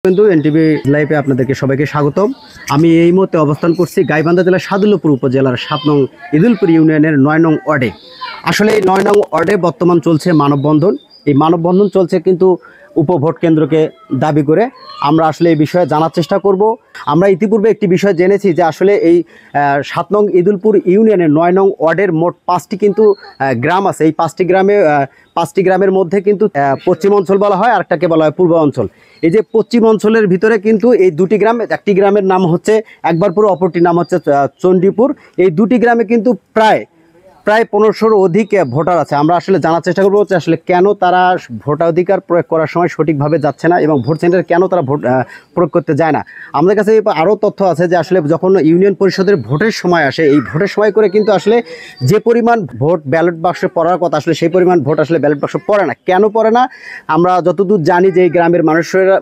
কিন্তু এনটিভি লাইভে আপনাদেরকে সবাইকে স্বাগতম। আমি এই মুহূর্তে অবস্থান করছি গাইবান্ধা জেলার সাদুল্যপুর উপজেলার 7 নং ইদুলপুর ইউনিয়নের 9 নং ওয়ার্ডে। আসলে এই 9 নং ওয়ার্ডে বর্তমান চলছে মানববন্ধন। এই মানববন্ধন চলছে কিন্তু উপভোট কেন্দ্রকে দাবি করে। আমরা আসলে এই বিষয়ে জানার চেষ্টা করব। আমরা ইতিপূর্বে একটি বিষয় জেনেছি যে আসলে এই 7 নং ইদুলপুর ইউনিয়নের 9 নং ওয়ার্ডের মোট 5টি কিন্তু গ্রাম আছে। এই 5টি গ্রামের মধ্যে কিন্তু পশ্চিম অঞ্চল বলা হয়, আরেকটাকে বলা হয় পূর্ব অঞ্চল। এই যে পশ্চিম অঞ্চলের ভিতরে কিন্তু এই দুটি গ্রাম, একটি গ্রামের নাম হচ্ছে একবারপুর, অপরটির নাম হচ্ছে চণ্ডীপুর। এই দুটি গ্রামে কিন্তু প্রায় 1500-র অধিক ভোটার আছে। আমরা আসলে জানার চেষ্টা করবো যে আসলে কেন তারা ভোটাধিকার প্রয়োগ করার সময় সঠিকভাবে যাচ্ছে না এবং ভোট সেন্টারে কেন তারা ভোট প্রয়োগ করতে যায় না। আমাদের কাছে আরও তথ্য আছে যে আসলে যখন ইউনিয়ন পরিষদের ভোটের সময় আসে, এই ভোটের সময় করে কিন্তু আসলে যে পরিমাণ ভোট ব্যালট বাক্সে পড়ার কথা আসলে সেই পরিমাণ ভোট আসলে ব্যালট বাক্সে পড়ে না। কেন পড়ে না? আমরা যতদূর জানি যে এই গ্রামের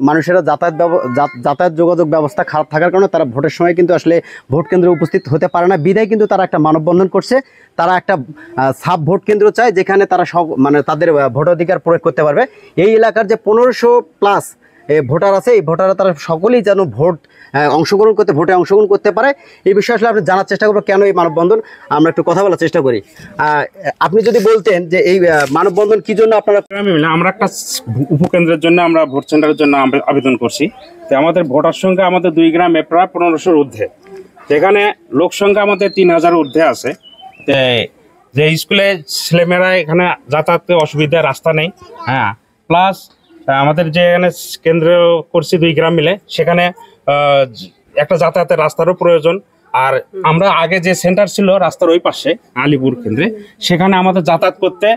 মানুষেরা যাতায়াত যোগাযোগ ব্যবস্থা খারাপ থাকার কারণে তারা ভোটের সময় কিন্তু আসলে ভোট কেন্দ্রে উপস্থিত হতে পারে না। বিধায় কিন্তু তারা একটা মানববন্ধন করছে। তারা একটা সাব ভোট কেন্দ্র চায় যেখানে তারা তাদের ভোটাধিকার প্রয়োগ করতে পারবে। এই এলাকার যে 1500+ ভোটার আছে, এই ভোটাররা তারা সকলেই যেন ভোটে অংশগ্রহণ করতে পারে। এই বিষয়ে আসলে আপনি জানার চেষ্টা করবো কেন এই মানববন্ধন। আমরা একটু কথা বলার চেষ্টা করি। আপনি যদি বলতেন যে এই মানববন্ধন কি জন্য আপনারা? আমরা একটা উপকেন্দ্রের জন্য, আমরা ভোট সেন্টারের জন্য আবেদন করছি। তো আমাদের ভোটার সংখ্যা আমাদের 2 গ্রামে প্রায় 1500-র ঊর্ধ্বে। যেখানে লোক সংখ্যা আমাদের 3000-এর ঊর্ধ্বে আছে। যে স্কুলে ছেলেমেয়েরা এখানে যাতায়াতে অসুবিধা, রাস্তা নেই। হ্যাঁ, প্লাস আমাদের যে এখানে কেন্দ্র করছি 2 গ্রাম মিলে, সেখানে একটা যাতায়াতের রাস্তারও প্রয়োজন। আর আমরা আগে যে সেন্টার ছিল রাস্তার ওই পাশে আলিপুর কেন্দ্রে, সেখানে আমাদের যাতায়াত করতে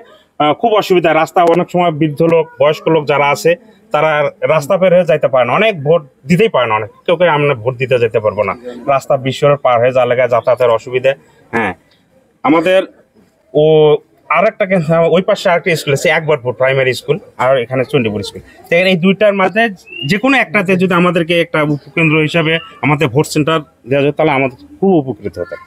খুব অসুবিধা। রাস্তা অনেক সময় বৃদ্ধ লোক, বয়স্ক লোক যারা আছে তারা রাস্তা বের হয়ে যাইতে পারে না, অনেক ভোট দিতেই পারে না। অনেক কেউ আমরা ভোট দিতে যেতে পারবো না, রাস্তা বিশ্বর পার হয়ে যাওয়ার লেগে যাতায়াতের অসুবিধা। হ্যাঁ, আমাদের আরেকটা ওই পাশে আরেকটা স্কুল আছে, একবারপুর প্রাইমারি স্কুল, আর এখানে চণ্ডীপুর স্কুল। এই দুইটার মাঝে যে কোনো একটাতে যদি আমাদেরকে একটা উপকেন্দ্র হিসাবে আমাদের ভোট সেন্টার দেওয়া যায় তাহলে আমাদের খুব উপকৃত হতো।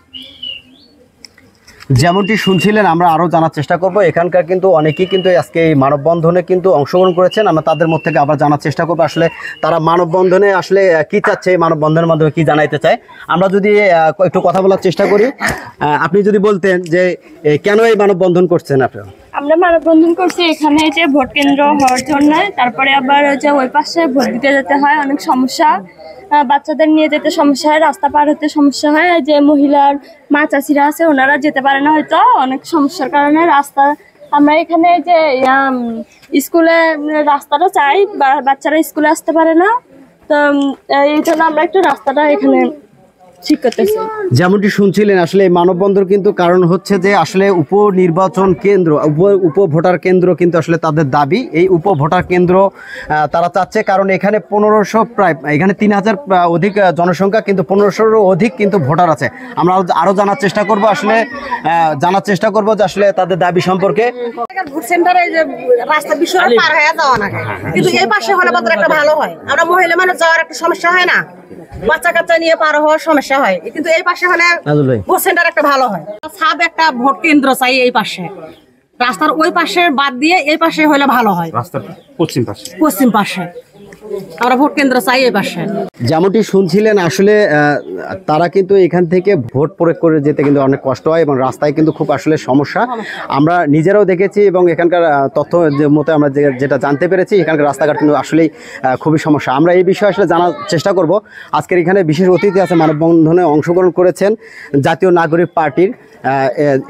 যেমনটি শুনছিলেন, আমরা আরও জানার চেষ্টা করব। এখানকার কিন্তু অনেকেই কিন্তু আজকে এই মানববন্ধনে কিন্তু অংশগ্রহণ করেছেন। আমরা তাদের মধ্যে থেকে আবার জানার চেষ্টা করবো আসলে তারা মানববন্ধনে আসলে কী চাচ্ছে, এই মানববন্ধনের মাধ্যমে কী জানাইতে চায়। আমরা যদি একটু কথা বলার চেষ্টা করি, আপনি যদি বলতেন যে কেন এই মানববন্ধন করছেন আপনারা? আমরা মানববন্ধন করছি এখানে যে ভোট কেন্দ্র হওয়ার জন্য। তারপরে আবার যে ওই পাশে ভোট দিতে যেতে হয়, অনেক সমস্যা, বাচ্চাদের নিয়ে যেতে সমস্যা হয়, রাস্তা পার হতে সমস্যা হয়। যে মহিলার মা চাষিরা আছে ওনারা যেতে পারে না, হয়তো অনেক সমস্যার কারণে রাস্তা। আমরা এখানে যে স্কুলে রাস্তাটা চাই, বাচ্চারা স্কুলে আসতে পারে না, তো এই জন্য আমরা একটু রাস্তাটা এখানে ঠিক করতেছি। যেমনটি শুনছিলেন আসলে এই মানববন্ধন কিন্তু কারণ হচ্ছে যে আসলে উপনির্বাচন কেন্দ্র, উপভোটার কেন্দ্র কিন্তু আসলে তাদের দাবি। এই উপভোটার কেন্দ্র তারা চাচ্ছে, কারণ এখানে 1500, প্রায় এখানে 3000 অধিক জনসংখ্যা, কিন্তু 1500-রও অধিক কিন্তু ভোটার আছে। আমরা আরও জানার চেষ্টা করব যে আসলে তাদের দাবি সম্পর্কে। ভোট সেন্টারে যে রাস্তা বিষয় পার হয়ে যাওয়া না, কিন্তু এই পাশে হলে মাত্র একটা ভালো হয়। আমরা মহিলা মানুষ যাওয়ার একটা সমস্যা হয় না, বাচ্চা কাচ্চা নিয়ে পার হওয়ার সমস্যা হয়, কিন্তু এই পাশে হলে ভোট সেন্টার একটা ভালো হয়। সাব একটা ভোট কেন্দ্র চাই এই পাশে, রাস্তার ওই পাশে বাদ দিয়ে এই পাশে হলে ভালো হয়। রাস্তার পশ্চিম পাশে আমরা ভোট কেন্দ্র চাই এই পাশে। যেমনটি শুনছিলেন আসলে তারা কিন্তু এখান থেকে ভোট প্রয়োগ করে যেতে কিন্তু অনেক কষ্ট হয় এবং রাস্তায় কিন্তু খুব আসলে সমস্যা। আমরা নিজেরাও দেখেছি এবং এখানকার তথ্য মতো আমরা যেটা জানতে পেরেছি, এখানকার রাস্তাঘাট কিন্তু আসলেই খুবই সমস্যা। আমরা এই বিষয়ে আসলে জানার চেষ্টা করব। আজকের এখানে বিশেষ অতিথি আছে, মানববন্ধনে অংশগ্রহণ করেছেন জাতীয় নাগরিক পার্টির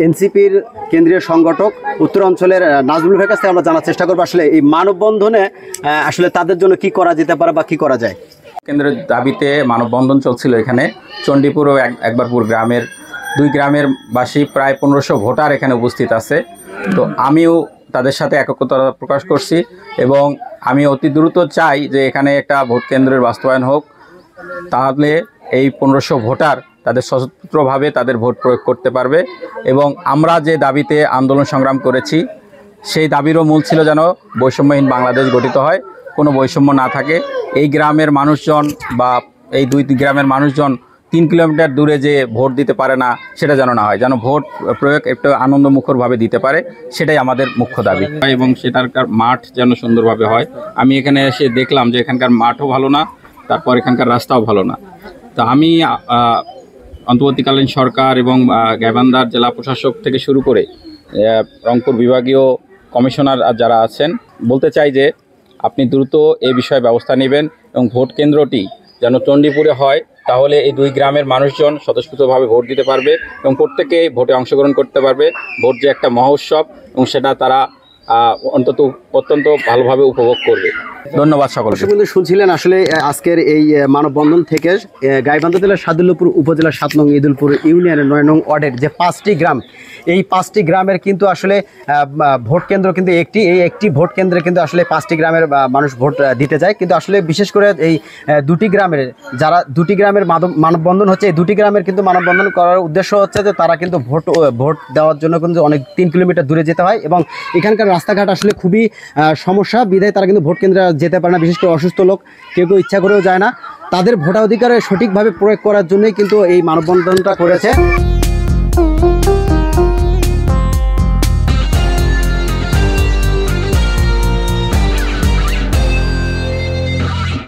এনসিপির কেন্দ্রীয় সংগঠক উত্তর অঞ্চলের নাজমুল ভাইয়ের কাছে আমরা জানার চেষ্টা করবো আসলে এই মানববন্ধনে আসলে তাদের জন্য কি করা যেতে পারে বা কি করা যায়। কেন্দ্রের দাবিতে মানববন্ধন চলছিল এখানে চণ্ডীপুর ও একবারপুর গ্রামের 2 গ্রামের বাসী প্রায় 1500 ভোটার এখানে উপস্থিত আছে। তো আমিও তাদের সাথে একত্রতা প্রকাশ করছি এবং আমি অতি দ্রুত চাই যে এখানে একটা ভোট কেন্দ্রের বাস্তবায়ন হোক, তাহলে এই 1500 ভোটার তাদের স্বতন্ত্রভাবে তাদের ভোট প্রয়োগ করতে পারবে। এবং আমরা যে দাবিতে আন্দোলন সংগ্রাম করেছি সেই দাবিরও মূল ছিল যেন বৈষম্যহীন বাংলাদেশ গঠিত হয়, কোনো বৈষম্য না থাকে। এই গ্রামের মানুষজন বা এই 2 গ্রামের মানুষজন 3 কিলোমিটার দূরে যে ভোট দিতে পারে না সেটা যেন না হয়, যেন ভোট প্রয়োগ একটু আনন্দমুখরভাবে দিতে পারে, সেটাই আমাদের মুখ্য দাবি। এবং সেটার মাঠ যেন সুন্দরভাবে হয়। আমি এখানে এসে দেখলাম যে এখানকার মাঠও ভালো না, তারপর এখানকার রাস্তাও ভালো না। তো আমি অন্তর্বর্তীকালীন সরকার এবং গাইবান্ধার জেলা প্রশাসক থেকে শুরু করে রংপুর বিভাগীয় কমিশনার যারা আছেন বলতে চাই যে আপনি দ্রুত এই বিষয়ে ব্যবস্থা নেবেন এবং ভোট কেন্দ্রটি যেন চণ্ডীপুরে হয়, তাহলে এই 2 গ্রামের মানুষজন স্বতঃস্ফূর্তভাবে ভোট দিতে পারবে এবং প্রত্যেকে ভোটে অংশগ্রহণ করতে পারবে। ভোট যে একটা মহোৎসব এবং সেটা তারা অত্যন্ত ভালোভাবে উপভোগ করবে। ধন্যবাদ সকলকে। দর্শক বন্ধু, শুনছিলেন আসলে আজকের এই মানববন্ধন থেকে গাইবান্ধা জেলার সাদুল্যপুর উপজেলার 7 নং ইদুলপুর ইউনিয়নের 9 নং ওয়ার্ডের যে 5টি গ্রাম, এই 5টি গ্রামের কিন্তু আসলে ভোট কেন্দ্র কিন্তু একটি ভোট কেন্দ্রে কিন্তু আসলে 5টি গ্রামের মানুষ ভোট দিতে যায়। কিন্তু আসলে বিশেষ করে এই 2টি গ্রামের যারা 2টি গ্রামের মানববন্ধন হচ্ছে, এই 2টি গ্রামের কিন্তু মানববন্ধন করার উদ্দেশ্য হচ্ছে যে তারা কিন্তু ভোট দেওয়ার জন্য কিন্তু অনেক 3 কিলোমিটার দূরে যেতে হয় এবং এখানকার রাস্তাঘাট আসলে খুবই সমস্যা, বিধায় তারা কিন্তু ভোট কেন্দ্রে যেতে পারে না। বিশেষ করে অসুস্থ লোক কেউ ইচ্ছা করেও যায় না। তাদের ভোটাধিকারে সঠিকভাবে প্রয়োগ করার জন্যই কিন্তু এই মানববন্ধনটা করেছে।